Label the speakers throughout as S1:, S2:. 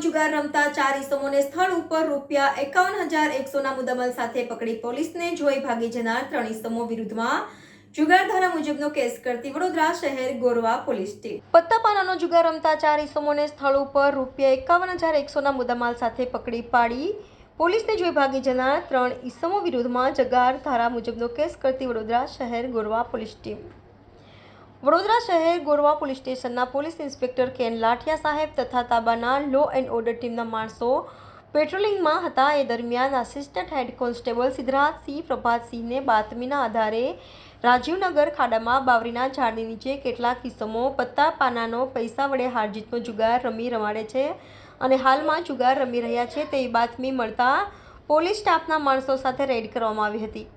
S1: જુગાર રમતા 4 ઇસમોને સ્થળ ઉપર ₹51,100ના મુદ્દામાલ સાથે પકડી પોલીસને જોઈ ભાગી જનાર 3 ઇસમો વિરુદ્ધમાં જુગાર ધારા મુજબનો કેસ કરતી વડોદરા શહેર ગોરવા પોલીસ ટીમ પત્તાપાનાનો જુગાર રમતા 4 ઇસમોને સ્થળ ઉપર ₹51,100ના મુદ્દામાલ સાથે પકડી પાડી પોલીસને જોઈ ભાગી જનાર 3 ઇસમો વિરુદ્ધમાં જુગાર ધારા મુજબનો કેસ કરતી વડોદરા શહેર ગોરવા પોલીસ ટીમ વડોદરા શહેર ગોરવા પોલીસ સ્ટેશનના પોલીસ ઇન્સ્પેક્ટર કેન લાઠિયા સાહેબ તથા તાબાના લો એન્ડ ઓર્ડર ટીમના માણસો પેટ્રોલિંગમાં હતા. એ દરમિયાન આસિસ્ટન્ટ હેડ કોન્સ્ટેબલ સિદ્ધરાજસિંહ પ્રભાતસિંહને બાતમીના આધારે રાજીવનગર ખાડામાં બાવરીના ઝાડની નીચે કેટલાક ઇસમો પત્તા પાનાનો પૈસા વડે હારજીતનો જુગાર રમાડે છે અને હાલમાં જુગાર રમી રહ્યા છે તેવી બાતમી મળતા પોલીસ સ્ટાફના માણસો સાથે રેડ કરવામાં આવી હતી.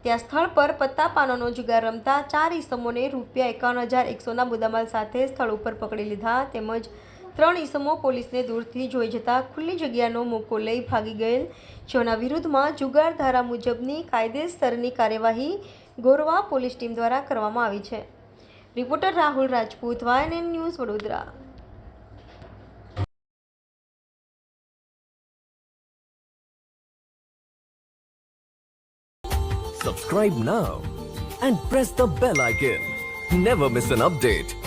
S1: ત્યાં સ્થળ પર પત્તા પાનાનો જુગાર રમતા 4 ઇસમોને ₹51,100ના મુદ્દામાલ સાથે સ્થળ ઉપર પકડી લીધા તેમજ 3 ઇસમો પોલીસને દૂરથી જોઈ જતા ખુલ્લી જગ્યાનો મોકો લઈ ભાગી ગયેલ, જેઓના વિરુદ્ધમાં જુગાર ધારા મુજબની કાયદેસરની કાર્યવાહી ગોરવા પોલીસ ટીમ દ્વારા કરવામાં આવી છે. Reporter Rahul Rajput, YNN news, Vadodara.
S2: Subscribe now and press the bell icon. Never miss an update.